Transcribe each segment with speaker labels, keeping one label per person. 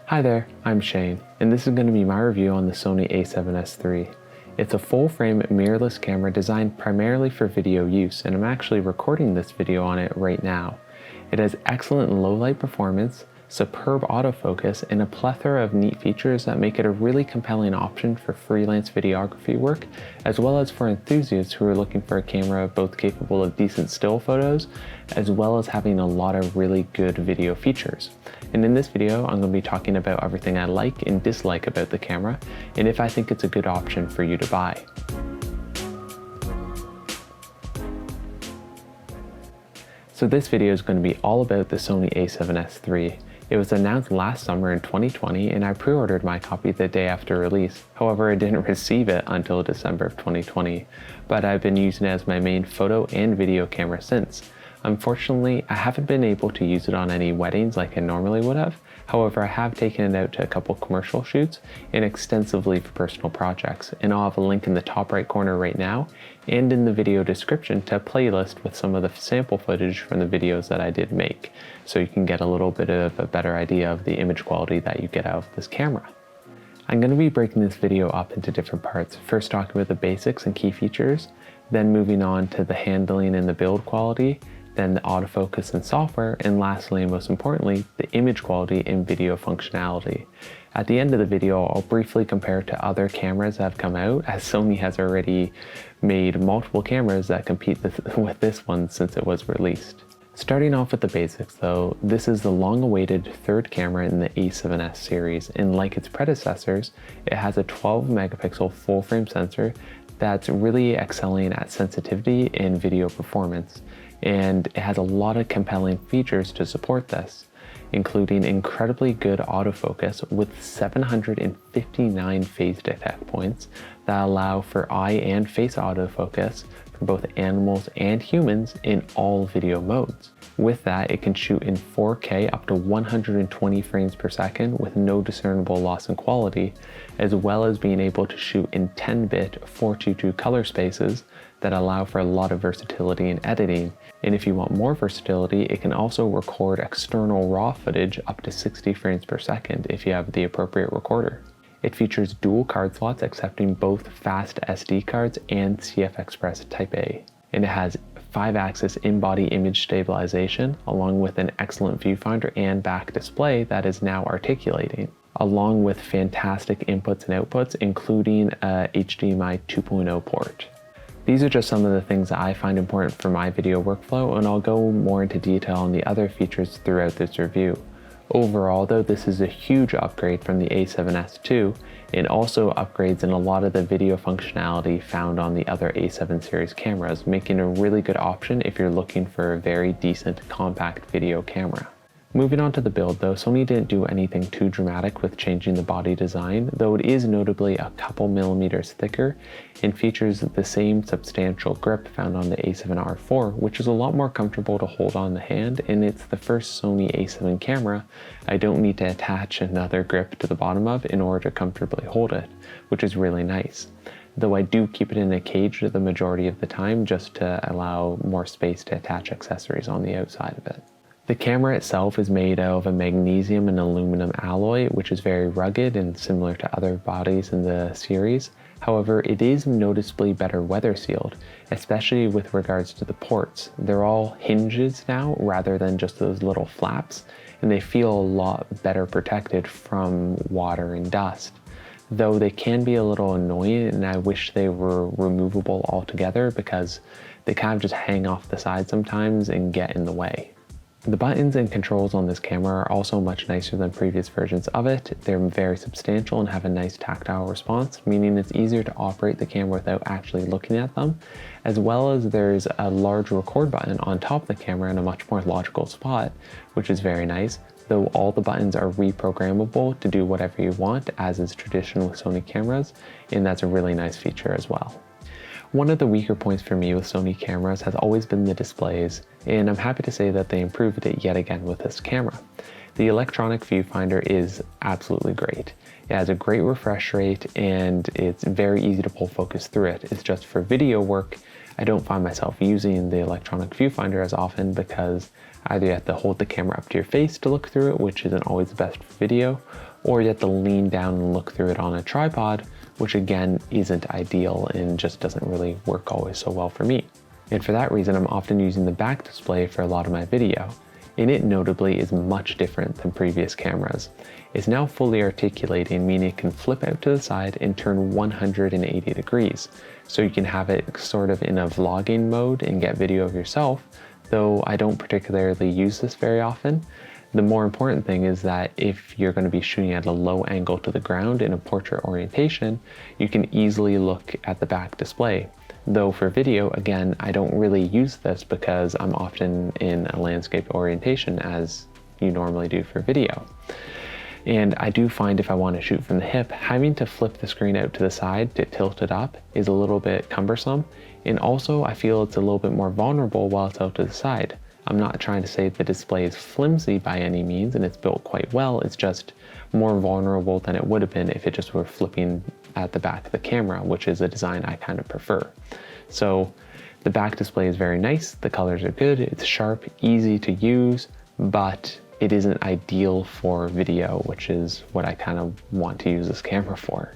Speaker 1: Hi there, I'm Shane, and this is going to be my review on the Sony A7S III. It's a full-frame mirrorless camera designed primarily for video use, and I'm actually recording this video on it right now. It has excellent low-light performance, superb autofocus, and a plethora of neat features that make it a really compelling option for freelance videography work, as well as for enthusiasts who are looking for a camera both capable of decent still photos, as well as having a lot of really good video features. And in this video, I'm going to be talking about everything I like and dislike about the camera, and if I think it's a good option for you to buy. So this video is going to be all about the Sony A7S III. It was announced last summer in 2020 and I pre-ordered my copy the day after release. However, I didn't receive it until December of 2020, but I've been using it as my main photo and video camera since. Unfortunately, I haven't been able to use it on any weddings like I normally would have. However, I have taken it out to a couple commercial shoots and extensively for personal projects, and I'll have a link in the top right corner right now and in the video description to a playlist with some of the sample footage from the videos that I did make, so you can get a little bit of a better idea of the image quality that you get out of this camera. I'm going to be breaking this video up into different parts, first talking about the basics and key features, then moving on to the handling and the build quality, then the autofocus and software, and lastly and most importantly, the image quality and video functionality. At the end of the video, I'll briefly compare it to other cameras that have come out, as Sony has already made multiple cameras that compete with this one since it was released. Starting off with the basics though, this is the long-awaited third camera in the A7S series, and like its predecessors, it has a 12 megapixel full-frame sensor that's really excelling at sensitivity and video performance. And it has a lot of compelling features to support this, including incredibly good autofocus with 759 phase detect points that allow for eye and face autofocus for both animals and humans in all video modes. With that, it can shoot in 4K up to 120 frames per second with no discernible loss in quality, as well as being able to shoot in 10-bit 422 color spaces that allow for a lot of versatility in editing. And if you want more versatility, it can also record external RAW footage up to 60 frames per second if you have the appropriate recorder. It features dual card slots accepting both fast SD cards and CF Express Type A. And it has 5-axis in-body image stabilization, along with an excellent viewfinder and back display that is now articulating, along with fantastic inputs and outputs, including a HDMI 2.0 port. These are just some of the things that I find important for my video workflow, and I'll go more into detail on the other features throughout this review. Overall though, this is a huge upgrade from the A7S II, and also upgrades in a lot of the video functionality found on the other A7 series cameras, making a really good option if you're looking for a very decent compact video camera. Moving on to the build though, Sony didn't do anything too dramatic with changing the body design, though it is notably a couple millimeters thicker and features the same substantial grip found on the A7 IV, which is a lot more comfortable to hold on the hand, and it's the first Sony A7 camera I don't need to attach another grip to the bottom of in order to comfortably hold it, which is really nice. Though I do keep it in a cage the majority of the time just to allow more space to attach accessories on the outside of it. The camera itself is made out of a magnesium and aluminum alloy, which is very rugged and similar to other bodies in the series. However, it is noticeably better weather sealed, especially with regards to the ports. They're all hinges now rather than just those little flaps, and they feel a lot better protected from water and dust. Though they can be a little annoying, and I wish they were removable altogether because they kind of just hang off the side sometimes and get in the way. The buttons and controls on this camera are also much nicer than previous versions of it. They're very substantial and have a nice tactile response, meaning it's easier to operate the camera without actually looking at them, as well as there's a large record button on top of the camera in a much more logical spot, which is very nice, though all the buttons are reprogrammable to do whatever you want, as is traditional with Sony cameras, and that's a really nice feature as well. One of the weaker points for me with Sony cameras has always been the displays, and I'm happy to say that they improved it yet again with this camera. The electronic viewfinder is absolutely great. It has a great refresh rate and it's very easy to pull focus through it. It's just for video work, I don't find myself using the electronic viewfinder as often because Either you have to hold the camera up to your face to look through it, which isn't always the best for video, or you have to lean down and look through it on a tripod, which again isn't ideal and just doesn't really work always so well for me. And for that reason, I'm often using the back display for a lot of my video. And it notably is much different than previous cameras. It's now fully articulating, meaning it can flip out to the side and turn 180 degrees. So you can have it sort of in a vlogging mode and get video of yourself, though I don't particularly use this very often. The more important thing is that if you're going to be shooting at a low angle to the ground in a portrait orientation, you can easily look at the back display. Though for video, again, I don't really use this because I'm often in a landscape orientation as you normally do for video. And I do find if I want to shoot from the hip, having to flip the screen out to the side to tilt it up is a little bit cumbersome. And also I feel it's a little bit more vulnerable while it's out to the side. I'm not trying to say the display is flimsy by any means, and it's built quite well. It's just more vulnerable than it would have been if it just were flipping at the back of the camera, which is a design I kind of prefer. So the back display is very nice. The colors are good. It's sharp, easy to use, but it isn't ideal for video, which is what I kind of want to use this camera for.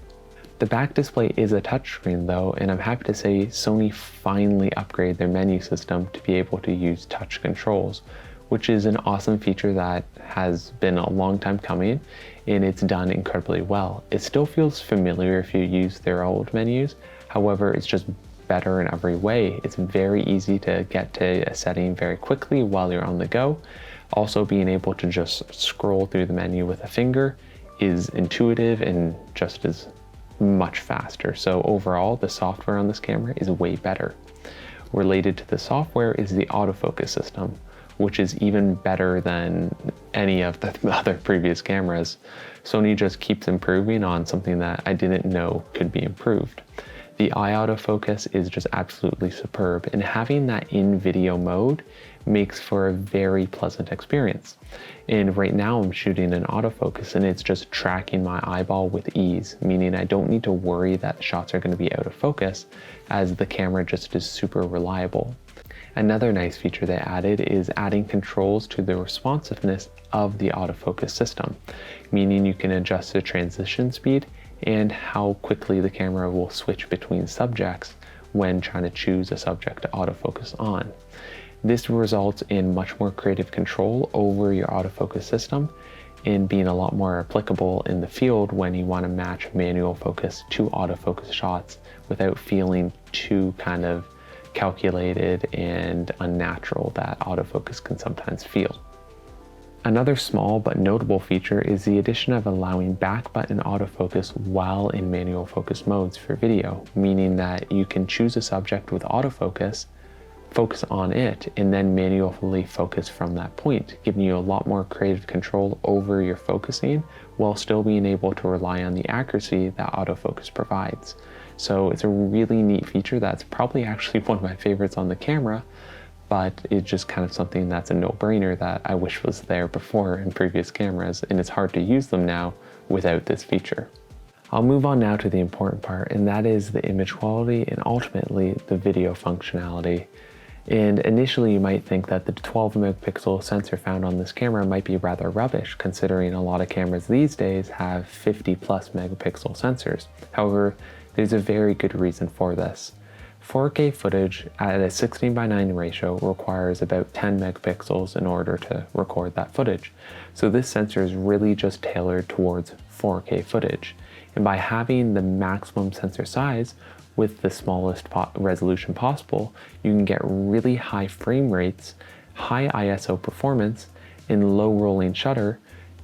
Speaker 1: The back display is a touchscreen though, and I'm happy to say Sony finally upgraded their menu system to be able to use touch controls, which is an awesome feature that has been a long time coming, and it's done incredibly well. It still feels familiar if you use their old menus. However, it's just better in every way. It's very easy to get to a setting very quickly while you're on the go. Also, being able to just scroll through the menu with a finger is intuitive and just as much faster. So overall, the software on this camera is way better. Related to the software is the autofocus system, which is even better than any of the other previous cameras. Sony just keeps improving on something that I didn't know could be improved. The eye autofocus is just absolutely superb, and having that in video mode makes for a very pleasant experience. And right now I'm shooting in autofocus and it's just tracking my eyeball with ease, meaning I don't need to worry that shots are going to be out of focus, as the camera just is super reliable. Another nice feature they added is adding controls to the responsiveness of the autofocus system, meaning you can adjust the transition speed and how quickly the camera will switch between subjects when trying to choose a subject to autofocus on. This results in much more creative control over your autofocus system and being a lot more applicable in the field when you want to match manual focus to autofocus shots without feeling too kind of calculated and unnatural that autofocus can sometimes feel. Another small but notable feature is the addition of allowing back button autofocus while in manual focus modes for video, meaning that you can choose a subject with autofocus, focus on it, and then manually focus from that point, giving you a lot more creative control over your focusing while still being able to rely on the accuracy that autofocus provides. So it's a really neat feature that's probably actually one of my favorites on the camera, but it's just kind of something that's a no-brainer that I wish was there before in previous cameras, and it's hard to use them now without this feature. I'll move on now to the important part, and that is the image quality and ultimately the video functionality. And initially you might think that the 12 megapixel sensor found on this camera might be rather rubbish, considering a lot of cameras these days have 50 plus megapixel sensors. However, there's a very good reason for this. 4K footage at a 16:9 ratio requires about 10 megapixels in order to record that footage. So this sensor is really just tailored towards 4K footage. And by having the maximum sensor size with the smallest resolution possible, you can get really high frame rates, high ISO performance, and low rolling shutter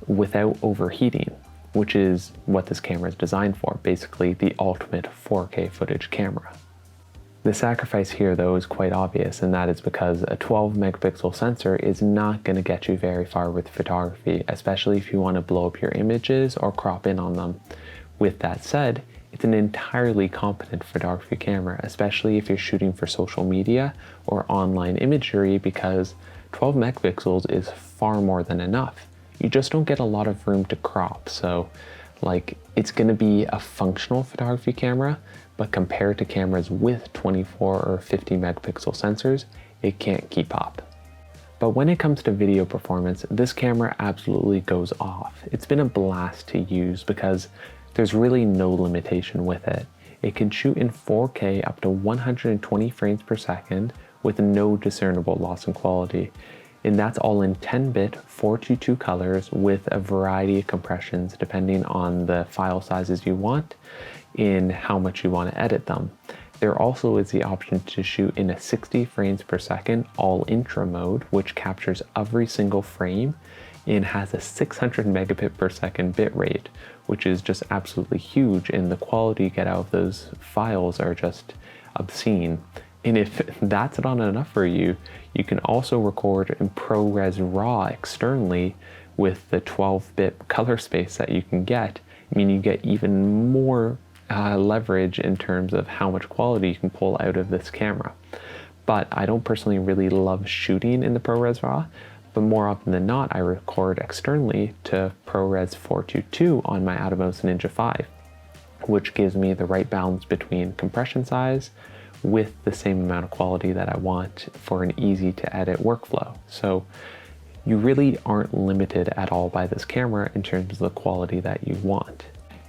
Speaker 1: without overheating, which is what this camera is designed for, basically the ultimate 4K footage camera. The sacrifice here though is quite obvious, and that is because a 12 megapixel sensor is not going to get you very far with photography, especially if you want to blow up your images or crop in on them. With that said, it's an entirely competent photography camera, especially if you're shooting for social media or online imagery, because 12 megapixels is far more than enough. You just don't get a lot of room to crop, so it's going to be a functional photography camera, but compared to cameras with 24 or 50 megapixel sensors, it can't keep up. But when it comes to video performance, this camera absolutely goes off. It's been a blast to use because there's really no limitation with it. It can shoot in 4K up to 120 frames per second with no discernible loss in quality. And that's all in 10-bit 422 colors with a variety of compressions depending on the file sizes you want and how much you want to edit them. There also is the option to shoot in a 60 frames per second all intra mode, which captures every single frame and has a 600 megabit per second bit rate, which is just absolutely huge, and the quality you get out of those files are just obscene. And if that's not enough for you, you can also record in ProRes RAW externally with the 12-bit color space that you can get, meaning you get even more leverage in terms of how much quality you can pull out of this camera. But I don't personally really love shooting in the ProRes RAW, but more often than not, I record externally to ProRes 422 on my Atomos Ninja 5, which gives me the right balance between compression size with the same amount of quality that I want for an easy to edit workflow. So you really aren't limited at all by this camera in terms of the quality that you want.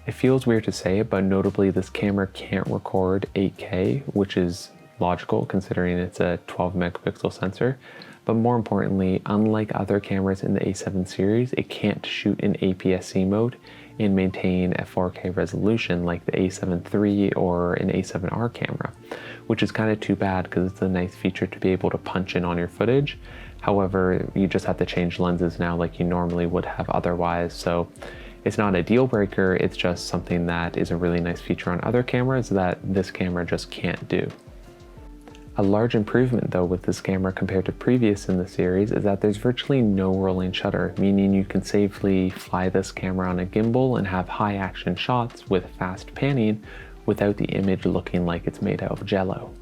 Speaker 1: It feels weird to say it, but notably this camera can't record 8K, which is logical considering it's a 12 megapixel sensor. But more importantly, unlike other cameras in the A7 series, it can't shoot in APS-C mode and maintain a 4K resolution like the A7 III or an A7R camera, which is kind of too bad because it's a nice feature to be able to punch in on your footage. However, you just have to change lenses now like you normally would have otherwise. So it's not a deal breaker, it's just something that is a really nice feature on other cameras that this camera just can't do. A large improvement though with this camera compared to previous in the series is that there's virtually no rolling shutter, meaning you can safely fly this camera on a gimbal and have high action shots with fast panning without the image looking like it's made out of jello.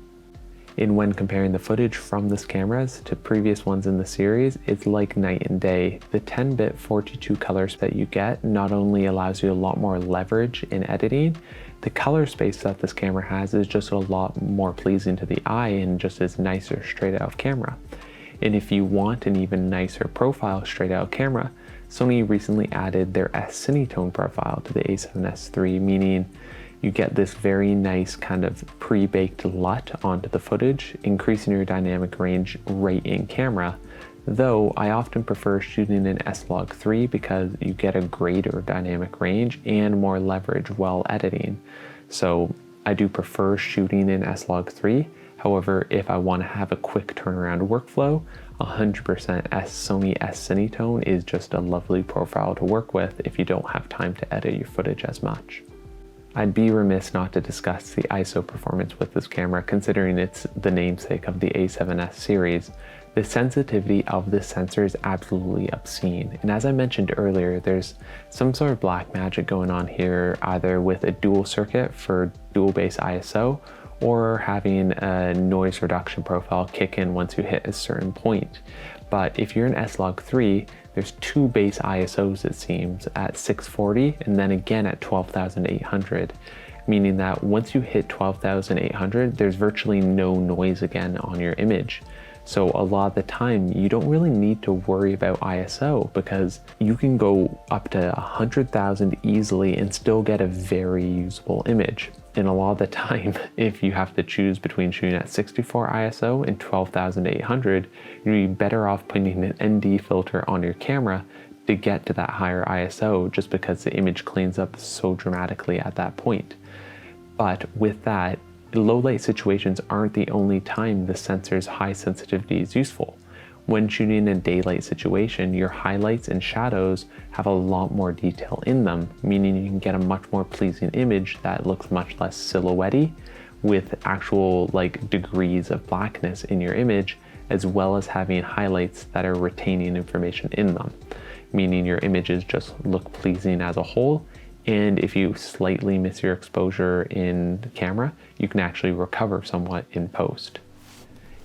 Speaker 1: And when comparing the footage from this camera to previous ones in the series, it's like night and day. The 10-bit 422 colors that you get not only allows you a lot more leverage in editing, the color space that this camera has is just a lot more pleasing to the eye and just is nicer straight out of camera. And if you want an even nicer profile straight out of camera, Sony recently added their S1H tone profile to the A7S III, meaning you get this very nice kind of pre-baked LUT onto the footage, increasing your dynamic range right in camera. Though I often prefer shooting in S-Log3 because you get a greater dynamic range and more leverage while editing. So I do prefer shooting in S-Log3. However, if I want to have a quick turnaround workflow, 100% Sony S1H tone is just a lovely profile to work with if you don't have time to edit your footage as much. I'd be remiss not to discuss the ISO performance with this camera, considering it's the namesake of the A7S series. The sensitivity of this sensor is absolutely obscene, and as I mentioned earlier, there's some sort of black magic going on here, either with a dual circuit for dual base ISO or having a noise reduction profile kick in once you hit a certain point. But if you're in S-Log3, there's two base ISOs it seems, at 640 and then again at 12,800, meaning that once you hit 12,800, there's virtually no noise again on your image. So a lot of the time, you don't really need to worry about ISO because you can go up to 100,000 easily and still get a very usable image. And a lot of the time, if you have to choose between shooting at 64 ISO and 12,800, you'd be better off putting an ND filter on your camera to get to that higher ISO just because the image cleans up so dramatically at that point. But with that, low light situations aren't the only time the sensor's high sensitivity is useful. When shooting in a daylight situation, your highlights and shadows have a lot more detail in them, meaning you can get a much more pleasing image that looks much less silhouette-y with actual degrees of blackness in your image, as well as having highlights that are retaining information in them, meaning your images just look pleasing as a whole. And if you slightly miss your exposure in camera, you can actually recover somewhat in post.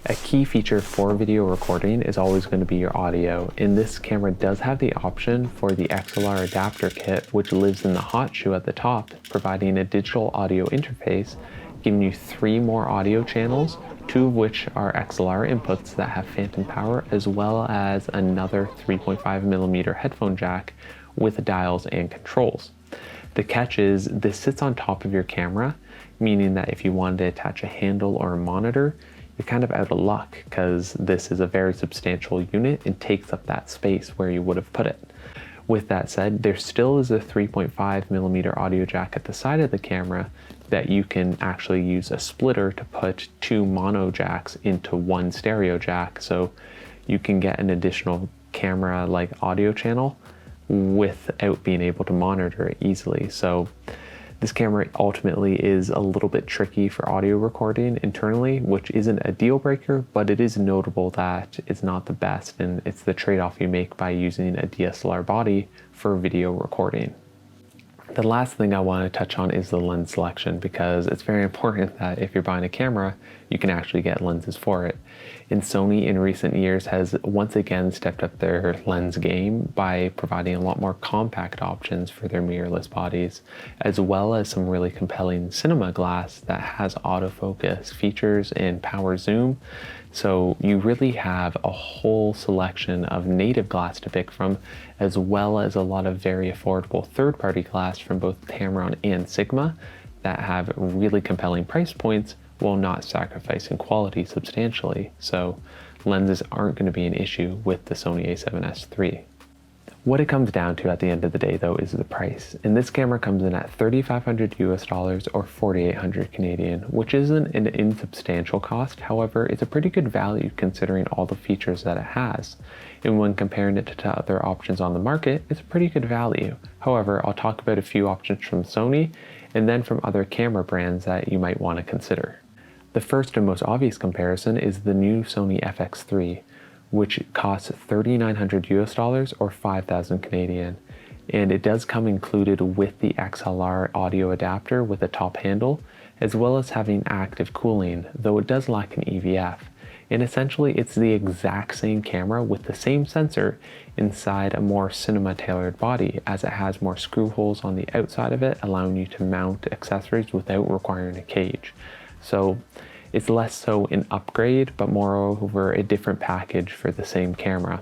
Speaker 1: A key feature for video recording is always going to be your audio, and this camera does have the option for the XLR adapter kit, which lives in the hot shoe at the top, providing a digital audio interface giving you 3 more audio channels, 2 of which are XLR inputs that have phantom power, as well as another 3.5mm headphone jack with dials and controls. The catch is this sits on top of your camera, meaning that if you wanted to attach a handle or a monitor, you're kind of out of luck because this is a very substantial unit and takes up that space where you would have put it. With that said, there still is a 3.5mm audio jack at the side of the camera that you can actually use a splitter to put 2 mono jacks into 1 stereo jack, so you can get an additional camera like audio channel without being able to monitor it easily. So this camera ultimately is a little bit tricky for audio recording internally, which isn't a deal breaker, but it is notable that it's not the best, and it's the trade-off you make by using a DSLR body for video recording. The last thing I want to touch on is the lens selection, because it's very important that if you're buying a camera, you can actually get lenses for it. And Sony in recent years has once again stepped up their lens game by providing a lot more compact options for their mirrorless bodies, as well as some really compelling cinema glass that has autofocus features and power zoom. So you really have a whole selection of native glass to pick from, as well as a lot of very affordable third-party glass from both Tamron and Sigma that have really compelling price points while not sacrificing quality substantially. So lenses aren't going to be an issue with the Sony A7S III. What it comes down to at the end of the day though is the price. And this camera comes in at $3,500 US or 4,800 Canadian, which isn't an insubstantial cost. However, it's a pretty good value considering all the features that it has. And when comparing it to other options on the market, it's a pretty good value. However, I'll talk about a few options from Sony and then from other camera brands that you might want to consider. The first and most obvious comparison is the new Sony FX3, which costs $3,900 US or 5,000 Canadian. And it does come included with the XLR audio adapter with a top handle, as well as having active cooling, though it does lack an EVF. And essentially it's the exact same camera with the same sensor inside a more cinema tailored body, as it has more screw holes on the outside of it, allowing you to mount accessories without requiring a cage. So it's less so an upgrade, but moreover a different package for the same camera.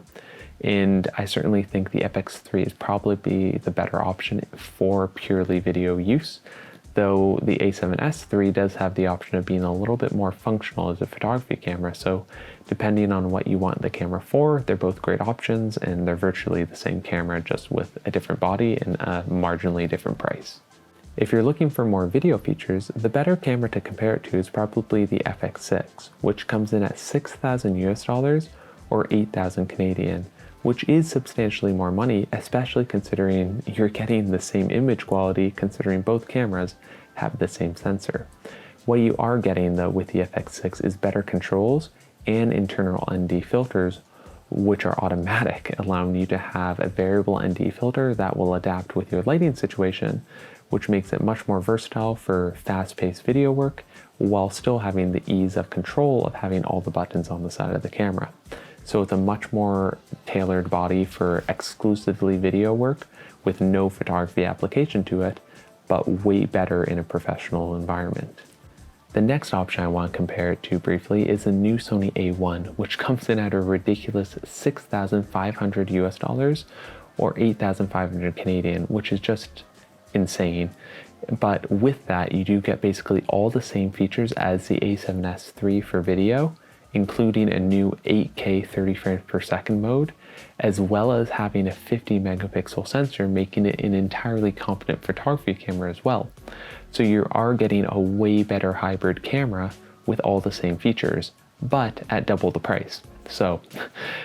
Speaker 1: And I certainly think the FX3 is probably the better option for purely video use, though the A7S III does have the option of being a little bit more functional as a photography camera. So depending on what you want the camera for, they're both great options, and they're virtually the same camera, just with a different body and a marginally different price. If you're looking for more video features, the better camera to compare it to is probably the FX6, which comes in at $6,000 US or 8,000 Canadian, which is substantially more money, especially considering you're getting the same image quality, considering both cameras have the same sensor. What you are getting though with the FX6 is better controls and internal ND filters, which are automatic, allowing you to have a variable ND filter that will adapt with your lighting situation, which makes it much more versatile for fast-paced video work while still having the ease of control of having all the buttons on the side of the camera. So it's a much more tailored body for exclusively video work with no photography application to it, but way better in a professional environment. The next option I want to compare it to briefly is the new Sony A1, which comes in at a ridiculous $6,500 US or 8,500 Canadian, which is just insane. But with that, you do get basically all the same features as the A7S III for video, including a new 8K 30 frames per second mode, as well as having a 50 megapixel sensor, making it an entirely competent photography camera as well. So you are getting a way better hybrid camera with all the same features, but at double the price. So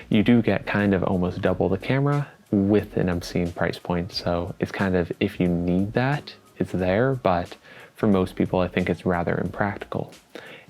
Speaker 1: you do get kind of almost double the camera with an obscene price point. So it's kind of, if you need that, it's there, but for most people, I think it's rather impractical.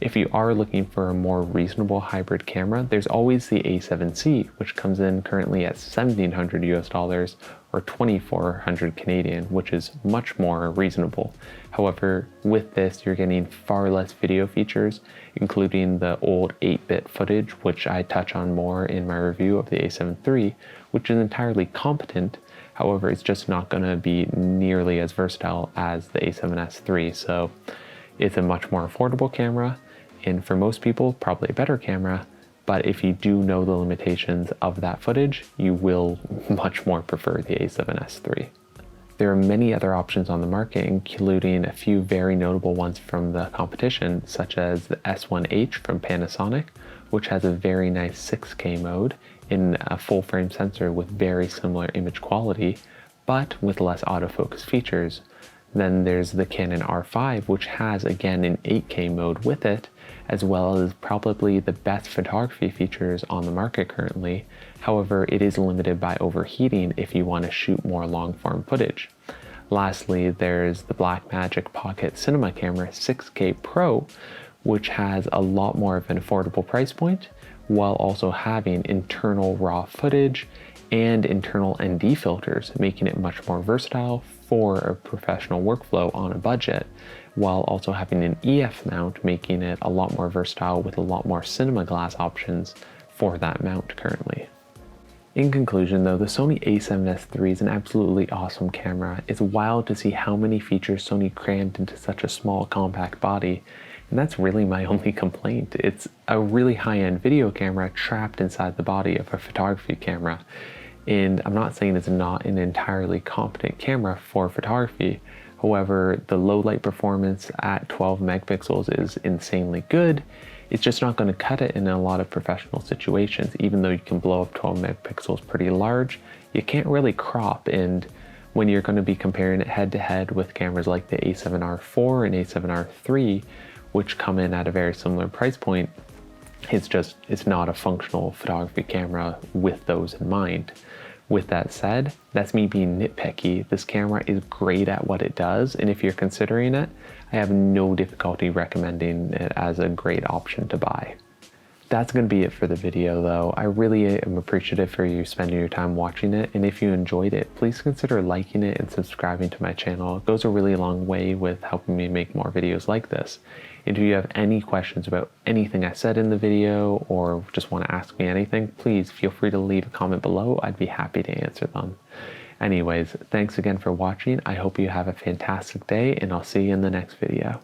Speaker 1: If you are looking for a more reasonable hybrid camera, there's always the A7siii, which comes in currently at $1,700 US or 2,400 Canadian, which is much more reasonable. However, with this, you're getting far less video features, including the old 8-bit footage, which I touch on more in my review of the A7 III, which is entirely competent. However, it's just not going to be nearly as versatile as the A7S III. So It's a much more affordable camera, and for most people, probably a better camera, but if you do know the limitations of that footage, you will much more prefer the A7S III. There are many other options on the market, including a few very notable ones from the competition, such as the S1H from Panasonic, which has a very nice 6K mode in a full frame sensor with very similar image quality, but with less autofocus features. Then there's the Canon R5, which has again an 8K mode with it, as well as probably the best photography features on the market currently. However, it is limited by overheating if you want to shoot more long form footage. Lastly, there's the Blackmagic Pocket Cinema Camera 6K Pro, which has a lot more of an affordable price point, while also having internal RAW footage and internal ND filters, making it much more versatile for a professional workflow on a budget, while also having an EF mount, making it a lot more versatile with a lot more cinema glass options for that mount currently. In conclusion though, the Sony A7S III is an absolutely awesome camera. It's wild to see how many features Sony crammed into such a small compact body, and that's really my only complaint. It's a really high-end video camera trapped inside the body of a photography camera. And I'm not saying it's not an entirely competent camera for photography. However, the low light performance at 12 megapixels is insanely good. It's just not going to cut it in a lot of professional situations. Even though you can blow up 12 megapixels pretty large, you can't really crop. And when you're going to be comparing it head to head with cameras like the A7R4 and A7R3, which come in at a very similar price point, it's not a functional photography camera with those in mind. With that said, that's me being nitpicky. This camera is great at what it does, and if you're considering it, I have no difficulty recommending it as a great option to buy. That's going to be it for the video though. I really am appreciative for you spending your time watching it, and if you enjoyed it, please consider liking it and subscribing to my channel. It goes a really long way with helping me make more videos like this. And if you have any questions about anything I said in the video or just want to ask me anything, please feel free to leave a comment below. I'd be happy to answer them. Anyways, thanks again for watching. I hope you have a fantastic day, and I'll see you in the next video.